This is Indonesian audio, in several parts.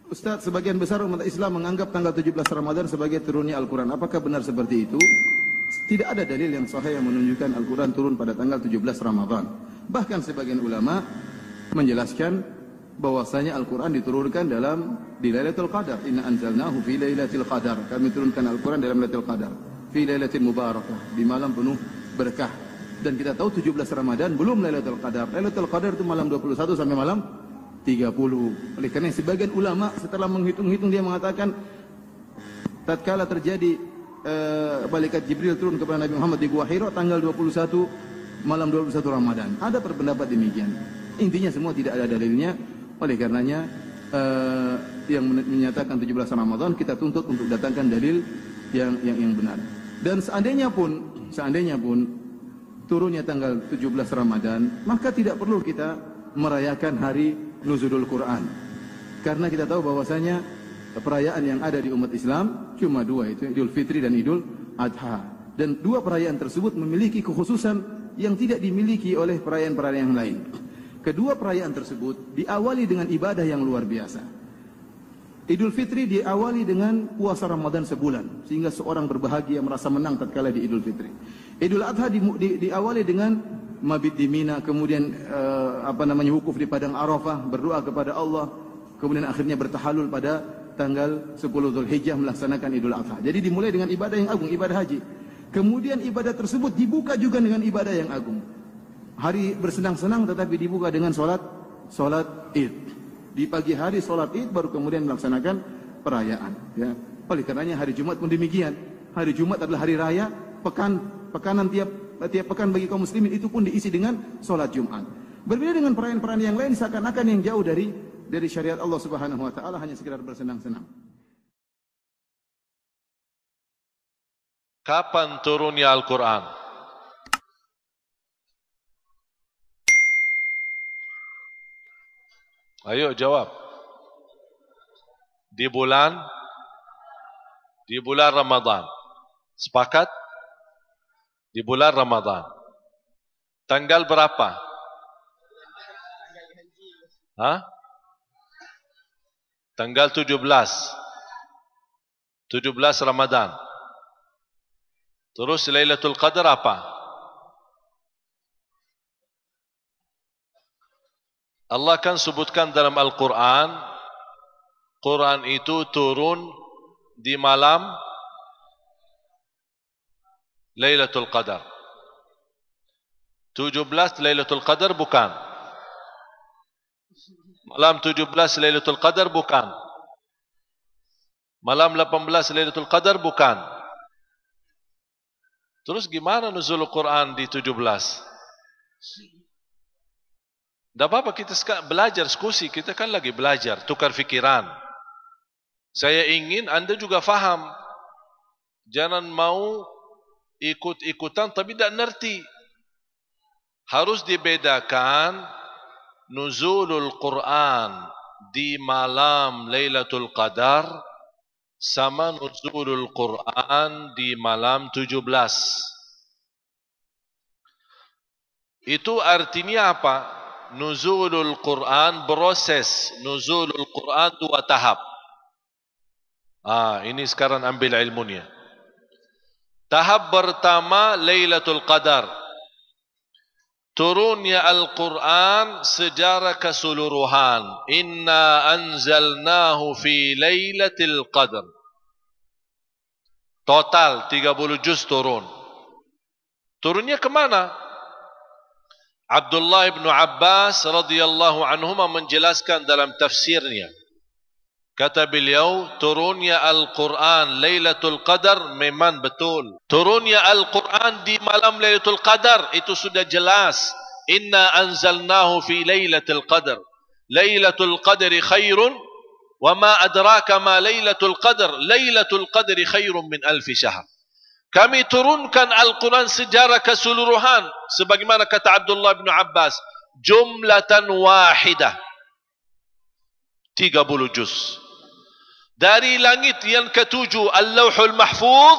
Ustaz, sebagian besar umat Islam menganggap tanggal 17 Ramadan sebagai turunnya Al-Quran. Apakah benar seperti itu? Tidak ada dalil yang sahih yang menunjukkan Al-Quran turun pada tanggal 17 Ramadan. Bahkan sebagian ulama menjelaskan bahwasanya Al-Quran diturunkan di Lailatul Qadar. Inna anzalnahu fi Lailatul Qadar. Kami turunkan Al-Quran dalam Lailatul Qadar. Fi Lailatul Mubarakah, di malam penuh berkah. Dan kita tahu 17 Ramadan belum Lailatul Qadar. Lailatul Qadar itu malam 21 sampai malam 30. Oleh karena sebagian ulama setelah menghitung-hitung dia mengatakan tatkala terjadi malaikat Jibril turun kepada Nabi Muhammad di Gua Hira tanggal 21 malam 21 Ramadan. Ada berpendapat demikian. Intinya semua tidak ada dalilnya. Oleh karenanya yang menyatakan 17 Ramadan kita tuntut untuk datangkan dalil yang benar. Dan seandainya pun turunnya tanggal 17 Ramadan, maka tidak perlu kita merayakan hari Nuzulul Quran. Karena kita tahu bahwasanya perayaan yang ada di umat Islam cuma dua, itu Idul Fitri dan Idul Adha. Dan dua perayaan tersebut memiliki kekhususan yang tidak dimiliki oleh perayaan-perayaan yang lain. Kedua perayaan tersebut diawali dengan ibadah yang luar biasa. Idul Fitri diawali dengan puasa Ramadan sebulan, sehingga seorang berbahagia merasa menang tatkala di Idul Fitri. Idul Adha diawali dengan mabit di Mina, kemudian wukuf di padang Arafah, berdoa kepada Allah, kemudian akhirnya bertahalul pada tanggal 10 Dzulhijjah melaksanakan Idul Adha. Jadi dimulai dengan ibadah yang agung, ibadah haji. Kemudian ibadah tersebut dibuka juga dengan ibadah yang agung. Hari bersenang-senang tetapi dibuka dengan salat Id. Di pagi hari salat Id baru kemudian melaksanakan perayaan, ya. Oleh karenanya hari Jumat pun demikian. Hari Jumat adalah hari raya, pekanan tiap pekan bagi kaum muslimin, itu pun diisi dengan salat Jumat. Berbeda dengan perayaan-perayaan yang lain seakan-akan yang jauh dari syariat Allah Subhanahu wa taala, hanya sekedar bersenang-senang. Kapan turunnya Al-Quran? Ayo jawab. Di bulan Ramadan. Sepakat? Di bulan Ramadan. Tanggal berapa? Tanggal 17 Ramadan. Terus Lailatul Qadar apa? Allah kan sebutkan dalam Al-Quran, Quran itu turun di malam Lailatul Qadar. 17 Lailatul Qadar bukan. Malam 17 Lailatul Qadar bukan. Malam 18 Lailatul Qadar bukan. Terus gimana nuzul Quran di 17? Tidak apa-apa, kita belajar, diskusi. Kita kan lagi belajar, tukar fikiran. Saya ingin Anda juga faham. Jangan mau ikut-ikutan tapi tidak ngerti. Harus dibedakan nuzulul Quran di malam Lailatul Qadar sama nuzulul Quran di malam 17. Itu artinya apa? Nuzulul Quran, proses nuzulul Quran 2 tahap. Ini sekarang ambil ilmunya. Tahap pertama Lailatul Qadar. Turunnya Al-Quran secara keseluruhan. Inna anzalnahu fi Lailatul Qadar. Total 30 juz turun. Turunnya kemana? Abdullah bin Abbas radhiyallahu anhuma menjelaskan dalam tafsirnya. Kata beliau, turunnya Al-Quran Lailatul Qadar memang betul. Turunnya Al-Quran di malam Lailatul Qadar itu sudah jelas. Inna anzalnahu fi Lailatul Qadar. Lailatul Qadri khairun wa ma adraka ma Lailatul Qadar. Lailatul Qadri khairun min alfi syahr. Kami turunkan Al-Quran secara keseluruhan. Sebagaimana kata Abdullah bin Abbas. Jumlatan wahidah. 30 juz. Dari langit yang ketujuh. Al-Lawhul Mahfuz.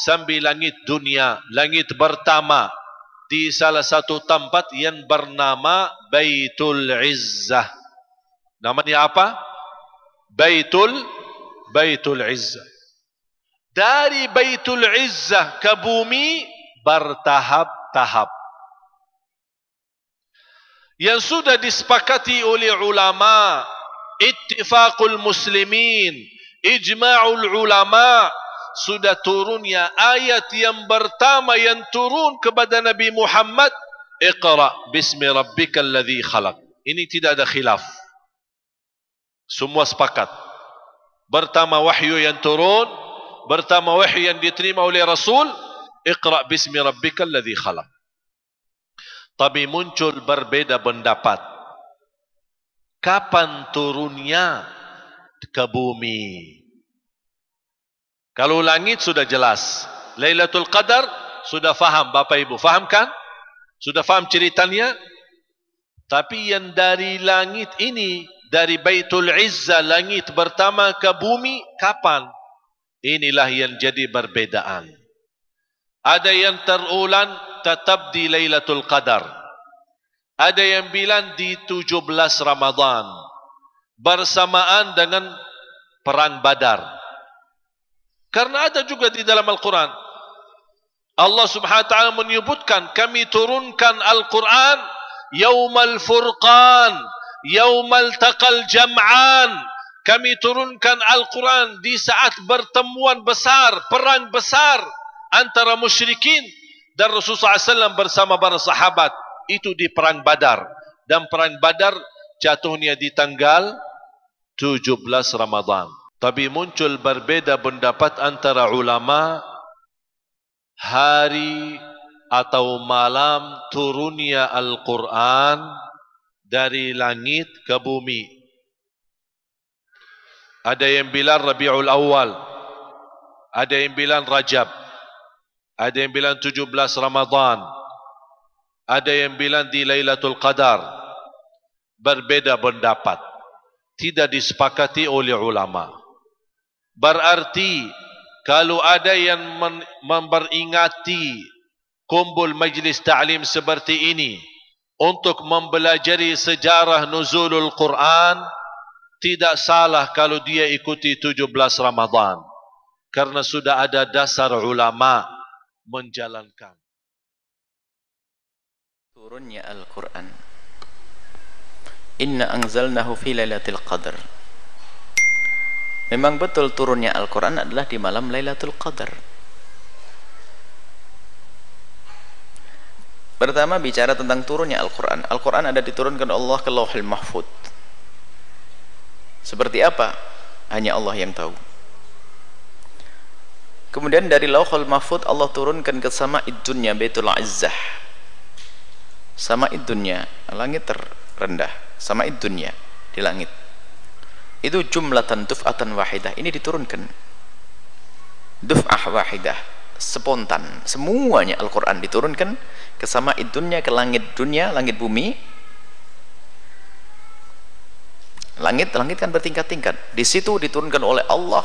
Sampai langit dunia. Langit pertama. Di salah satu tempat yang bernama Baitul Izzah. Namanya apa? Baitul Izzah. Dari Baitul Izzah ke bumi bertahap-tahap. Yang sudah disepakati oleh ulama, ittifaqul muslimin, ijma'ul ulama, sudah turunnya ayat yang pertama yang turun kepada Nabi Muhammad, Iqra bismi rabbikal ladzi khalaq. Ini tidak ada khilaf. Semua sepakat. Pertama wahyu yang turun, pertama wahyu yang diterima oleh Rasul, Iqra bismi rabbikal ladzi khalaq. Tapi muncul berbeda pendapat. Kapan turunnya ke bumi? Kalau langit sudah jelas, Lailatul Qadar sudah faham Bapak Ibu, faham kan? Sudah faham ceritanya? Tapi yang dari langit ini, dari Baitul Izzah, langit pertama ke bumi, kapan? Inilah yang jadi perbedaan. Ada yang terulang tetap di Lailatul Qadar. Ada yang bilang di 17 Ramadan, bersamaan dengan perang Badar. Karena ada juga di dalam Al-Quran, Allah subhanahu wa ta'ala menyebutkan, kami turunkan Al-Quran Yaumal Furqan, Yaumal Taqal Jam'an. Kami turunkan Al-Quran di saat pertemuan besar, perang besar antara musyrikin dan Rasulullah SAW bersama para sahabat. Itu di perang Badar. Dan perang Badar jatuhnya di tanggal 17 Ramadan. Tapi muncul berbeda pendapat antara ulama hari atau malam turunnya Al-Quran dari langit ke bumi. Ada yang bilang Rabiul Awal, ada yang bilang Rajab, ada yang bilang 17 Ramadan, ada yang bilang di Lailatul Qadar. Berbeda pendapat, tidak disepakati oleh ulama. Berarti kalau ada yang memperingati kumpul majlis ta'lim seperti ini untuk mempelajari sejarah nuzulul Quran, tidak salah kalau dia ikuti 17 Ramadan, karena sudah ada dasar ulama menjalankan. Turunnya Al-Quran, Inna anzalnahu fi lailatul qadar. Memang betul turunnya Al-Quran adalah di malam Lailatul Qadar. Pertama bicara tentang turunnya Al-Quran. Al-Quran ada diturunkan Allah ke Lauhul Mahfuz. Seperti apa? Hanya Allah yang tahu. Kemudian dari Lauhul Mahfuz Allah turunkan ke Sama'id Dunya, Baitul Izzah. Sama'id Dunya, langit terendah. Sama'id Dunya, di langit. Itu jumlatan duf'atan wahidah. Ini diturunkan duf'ah wahidah, spontan. Semuanya Al-Quran diturunkan ke Sama'id Dunya, ke langit dunia, langit bumi. Langit kan bertingkat-tingkat. Di situ diturunkan oleh Allah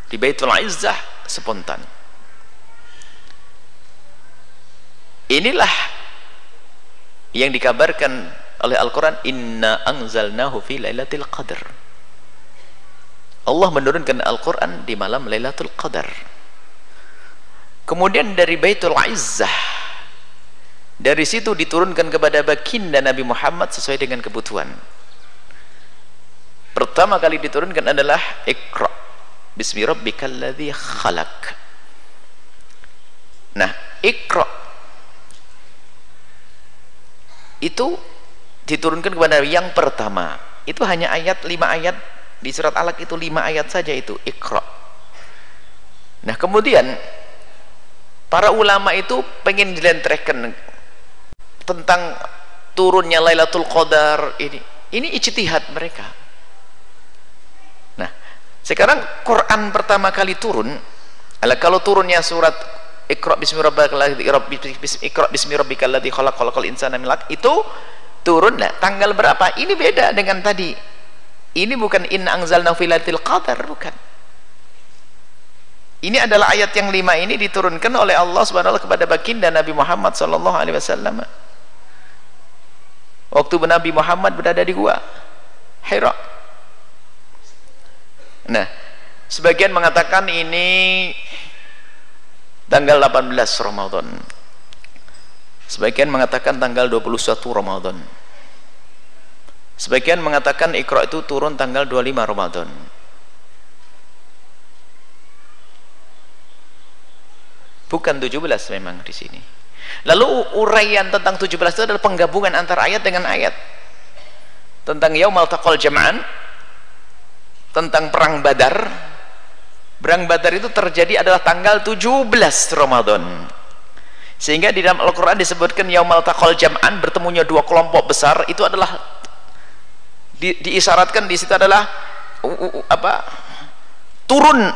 di Baitul Izzah spontan. Inilah yang dikabarkan oleh Al-Quran, Inna anzalnahu fi lailatul qadar. Allah menurunkan Al-Quran di malam Lailatul Qadar. Kemudian dari Baitul Izzah, dari situ diturunkan kepada baginda Nabi Muhammad sesuai dengan kebutuhan. Pertama kali diturunkan adalah Iqra bismi rabbikal ladzi khalaq. Nah, Iqra itu diturunkan kepada yang pertama. Itu hanya ayat, 5 ayat di surat Alaq, itu 5 ayat saja, itu Iqra. Nah, kemudian para ulama itu pengen dilentrehkan tentang turunnya Lailatul Qadar ini. Ini ijtihad mereka. Nah, sekarang Quran pertama kali turun, kalau turunnya surat Iqra bismi rabbikal ladzi khalaq, khalaqal insana min 'alaq, itu turun lah tanggal berapa? Ini beda dengan tadi. Ini bukan inna anzalnahu fi lailatul qadar, bukan. Ini adalah ayat yang 5 ini diturunkan oleh Allah Subhanahu wa taala kepada baginda Nabi Muhammad sallallahu alaihi wasallam. Waktu Nabi Muhammad berada di gua Hira. Nah, sebagian mengatakan ini tanggal 18 Ramadan. Sebagian mengatakan tanggal 21 Ramadan. Sebagian mengatakan Iqra itu turun tanggal 25 Ramadan. Bukan 17 memang di sini. Lalu uraian tentang 17 itu adalah penggabungan antara ayat dengan ayat. Tentang Yaumal Taqal Jam'an, tentang perang Badar. Perang Badar itu terjadi adalah tanggal 17 Ramadan. Sehingga di dalam Al-Qur'an disebutkan Yaumal Taqal Jam'an, bertemunya dua kelompok besar, itu adalah diisyaratkan di situ adalah turun,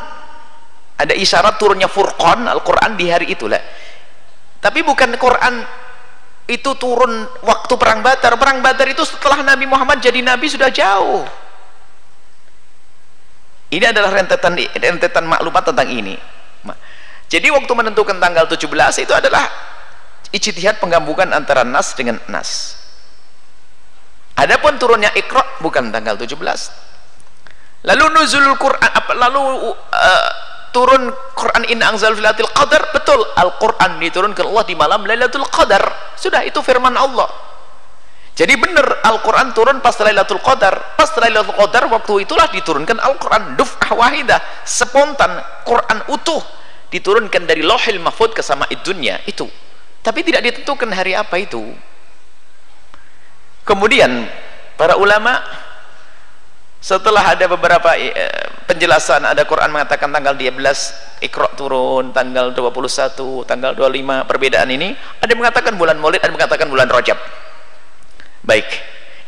ada isyarat turunnya Furqan Al-Qur'an di hari itulah. Tapi bukan Quran itu turun waktu perang Badar. Perang Badar itu setelah Nabi Muhammad jadi nabi sudah jauh. Ini adalah rentetan maklumat tentang ini. Jadi waktu menentukan tanggal 17 itu adalah ijtihad penggabungan antara nas dengan nas. Adapun turunnya Iqra bukan tanggal 17. Lalu nuzulul Quran, turun Quran Inna Anzalnahu fi Lailatul Qadar, betul, Al-Quran diturunkan Allah di malam Lailatul Qadar. Sudah, itu firman Allah. Jadi benar Al-Quran turun pas Lailatul Qadar. Pas Lailatul Qadar waktu itulah diturunkan Al-Quran duf'ah wahidah, spontan, Quran utuh diturunkan dari Lauhil Mahfuz ke Sama'id Dunya itu. Tapi tidak ditentukan hari apa itu. Kemudian para ulama setelah ada beberapa penjelasan, ada Quran mengatakan tanggal 12 Iqra turun, tanggal 21, tanggal 25, perbedaan ini. Ada yang mengatakan bulan Maulid, ada yang mengatakan bulan Rajab. Baik,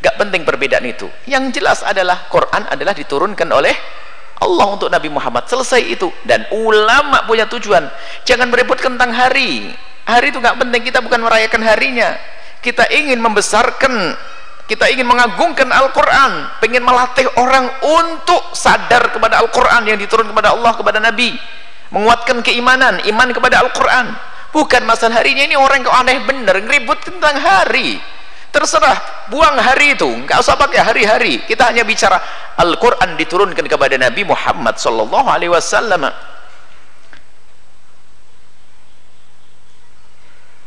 gak penting perbedaan itu. Yang jelas adalah Quran adalah diturunkan oleh Allah untuk Nabi Muhammad, selesai itu. Dan ulama punya tujuan, jangan berebutkan tentang hari. Hari itu gak penting, kita bukan merayakan harinya. Kita ingin membesarkan, kita ingin mengagungkan Al-Quran, pengen melatih orang untuk sadar kepada Al-Quran yang diturunkan kepada Allah, kepada Nabi, menguatkan keimanan, iman kepada Al-Quran. Bukan masalah harinya. Ini orang kok aneh bener, ngeribut tentang hari. Terserah, buang hari itu, nggak usah pakai hari-hari. Kita hanya bicara Al-Quran diturunkan kepada Nabi Muhammad sallallahu alaihi wasallam.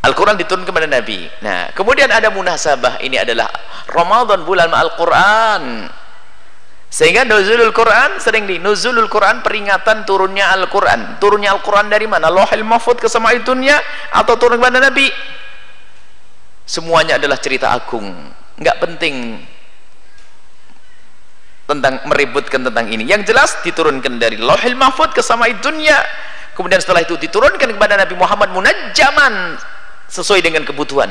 Al-Quran diturunkan kepada Nabi. Nah, kemudian ada munasabah, ini adalah Ramadan, bulan Al-Quran. Sehingga nuzulul Quran sering nuzulul Quran, peringatan turunnya Al-Quran. Turunnya Al-Quran dari mana? Lauhil Mahfuz ke Sama'id Dunya atau turun kepada Nabi? Semuanya adalah cerita agung, nggak penting tentang meributkan tentang ini. Yang jelas diturunkan dari Lauhil Mahfuz ke Sama'id Dunya, kemudian setelah itu diturunkan kepada Nabi Muhammad munajjaman sesuai dengan kebutuhan.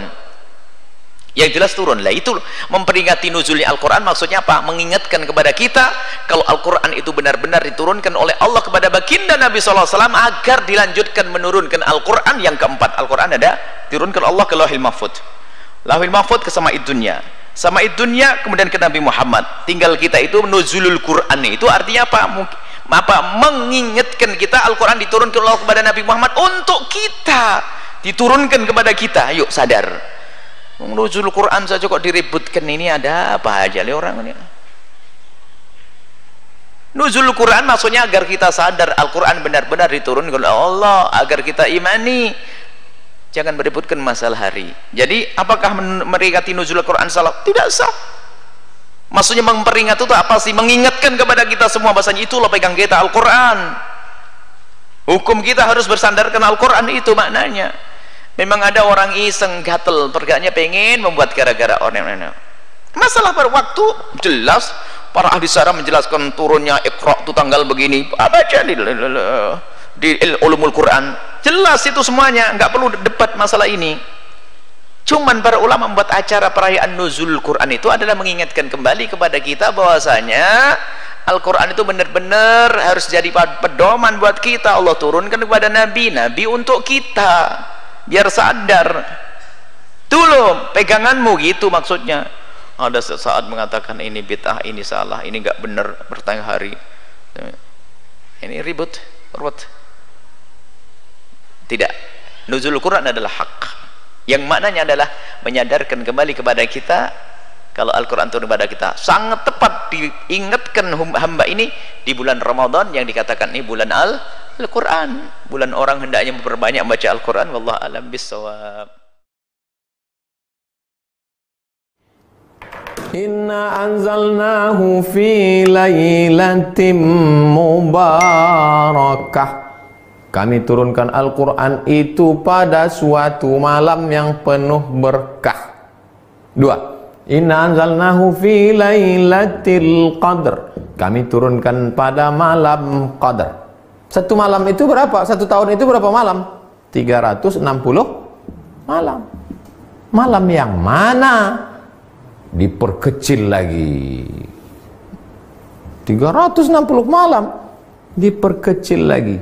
Yang jelas turun lah, itu memperingati nuzulnya Al-Quran. Maksudnya apa? Mengingatkan kepada kita kalau Al-Quran itu benar-benar diturunkan oleh Allah kepada baginda Nabi SAW agar dilanjutkan menurunkan Al-Quran. Yang keempat, Al-Quran ada diturunkan Allah ke Lauhil Mahfuz, Lauhil Mahfuz ke Sama'id Dunya, Sama'id Dunya kemudian ke Nabi Muhammad. Tinggal kita itu nuzulul Quran itu artinya apa? Mengingatkan kita Al-Quran diturunkan Allah kepada Nabi Muhammad untuk kita, diturunkan kepada kita. Yuk sadar, nuzulul Quran saja kok diributkan, ini ada apa aja le orang ini. Nuzulul Quran maksudnya agar kita sadar Al-Quran benar-benar diturunkan oleh Allah, agar kita imani. Jangan beributkan masalah hari. Jadi apakah meringati nuzul Quran salah? Tidak sah. Maksudnya memperingati itu apa sih? Mengingatkan kepada kita semua bahasanya itulah pegang kita Al-Quran. Hukum kita harus bersandarkan Al-Quran, itu maknanya. Memang ada orang iseng gatel, pergaknya pengen membuat gara-gara orang. Masalah pada waktu jelas para ahli syarah menjelaskan turunnya Iqra itu tanggal begini. Baca di ulumul Quran jelas itu semuanya, nggak perlu debat masalah ini. Cuman para ulama membuat acara perayaan nuzul Quran itu adalah mengingatkan kembali kepada kita bahwasanya Al-Quran itu benar-benar harus jadi pedoman buat kita. Allah turunkan kepada Nabi untuk kita biar sadar dulu peganganmu, gitu maksudnya. Ada sesaat mengatakan ini bid'ah, ini salah, ini nggak benar, bertanya hari ini ribut. Tidak, nuzul Quran adalah hak yang maknanya adalah menyadarkan kembali kepada kita kalau Al-Quran turun kepada kita. Sangat tepat diingatkan hamba ini di bulan Ramadan yang dikatakan ini bulan Al-Quran, bulan orang hendaknya memperbanyak membaca Al-Quran. Wallahu a'lam bissawab. Inna anzalnahu fi lailatin mubarakah. Kami turunkan Al-Quran itu pada suatu malam yang penuh berkah. 2. Inna anzalnahu fi lailatul qadr. Kami turunkan pada malam qadar. Satu malam itu berapa? Satu tahun itu berapa malam? 360 malam. Malam yang mana? Diperkecil lagi. 360 malam diperkecil lagi.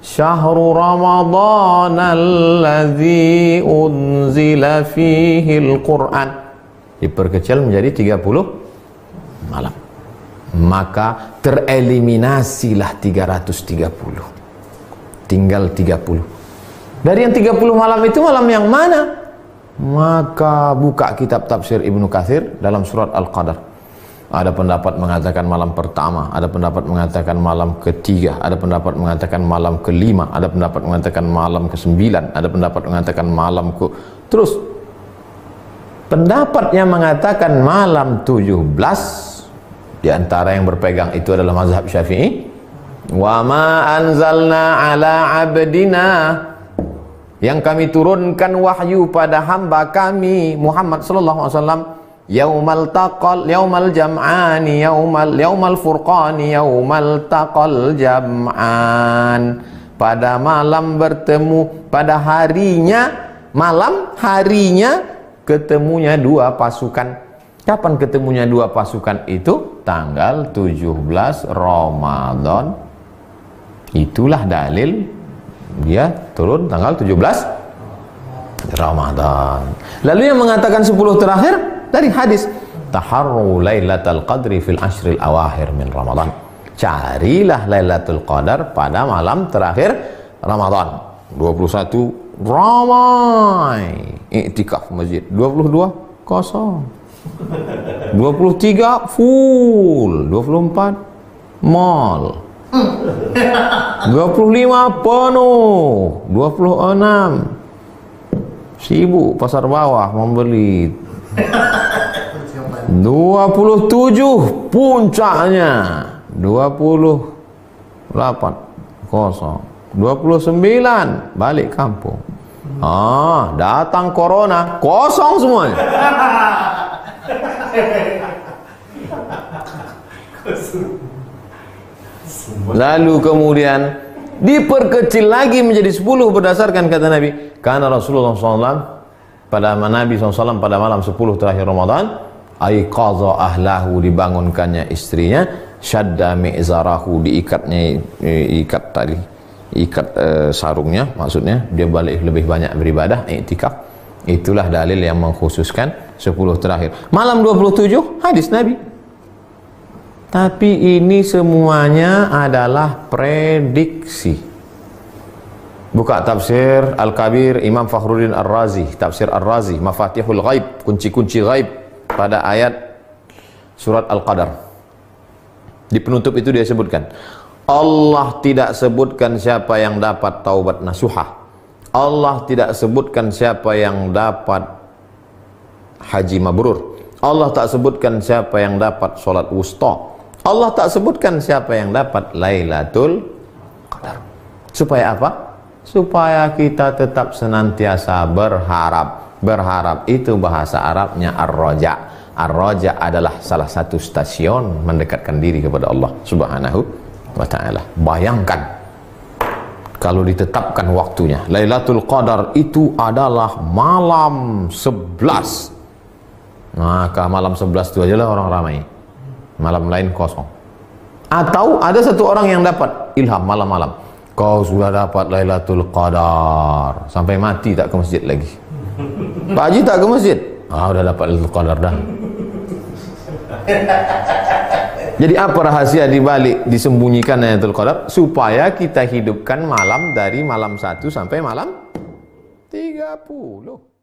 Syahrul Ramadan alladzi unzila fihi al-Quran diperkecil menjadi 30 malam. Maka tereliminasilah 330. Tinggal 30. Dari yang 30 malam itu malam yang mana? Maka buka kitab tafsir Ibnu Katsir dalam surat Al-Qadar. Ada pendapat mengatakan malam pertama, ada pendapat mengatakan malam ketiga, ada pendapat mengatakan malam kelima, ada pendapat mengatakan malam ke-9, ada pendapat mengatakan malam ke... Terus pendapatnya mengatakan malam 17. Di antara yang berpegang itu adalah mazhab Syafi'i. Wa ma anzalna ala abdina, yang kami turunkan wahyu pada hamba kami Muhammad sallallahu alaihi wasallam, yaumal jam'ani yaumal furqani yaumal taqal jam'an, pada malam bertemu, pada harinya, malam harinya ketemunya dua pasukan. Kapan ketemunya dua pasukan itu? Tanggal 17 Ramadan. Itulah dalil dia turun tanggal 17 Ramadan. Lalu yang mengatakan 10 terakhir dari hadis, taharru lailatul qadri fil ashril awakhir min Ramadan. Carilah Lailatul Qadar pada malam terakhir Ramadan. 21 ramai iktikaf masjid, 22 kosong, 23 full, 24 mall, 25 penuh, 26 sibuk pasar bawah membeli, 27 puncaknya, 28 kosong, 29 balik kampung. Datang corona, kosong semuanya. Lalu kemudian diperkecil lagi menjadi 10 berdasarkan kata Nabi. Karena Rasulullah SAW pada Nabi SAW pada malam 10 terakhir Ramadan, aiqadha ahlahu, dibangunkannya istrinya, syadda mi'zarahu, ikat sarungnya, maksudnya dia balik lebih banyak beribadah, iktikaf. Itulah dalil yang mengkhususkan 10 terakhir. Malam 27 hadis Nabi. Tapi ini semuanya adalah prediksi. Buka tafsir Al-Kabir Imam Fakhruddin Ar-Razi, tafsir Ar-Razi, Mafatihul Ghaib, kunci-kunci ghaib, pada ayat surat Al-Qadar. Di penutup itu dia sebutkan, Allah tidak sebutkan siapa yang dapat taubat nasuha. Allah tidak sebutkan siapa yang dapat haji mabrur. Allah tak sebutkan siapa yang dapat sholat wusta. Allah tak sebutkan siapa yang dapat Lailatul Qadar. Supaya apa? Supaya kita tetap senantiasa berharap. Berharap itu bahasa Arabnya ar-raja. Ar-raja adalah salah satu stasiun mendekatkan diri kepada Allah Subhanahu wa ta'ala. Bayangkan kalau ditetapkan waktunya, Lailatul Qadar itu adalah malam 11. Maka malam 11 itu aja lah orang ramai, malam lain kosong. Atau ada satu orang yang dapat ilham malam-malam, kau sudah dapat Lailatul Qadar, sampai mati tak ke masjid lagi. Pak Haji tak ke masjid, udah dapat Lailatul Qadar dah. Jadi apa rahasia dibalik disembunyikan Lailatul Qadar? Supaya kita hidupkan malam dari malam 1 sampai malam 30.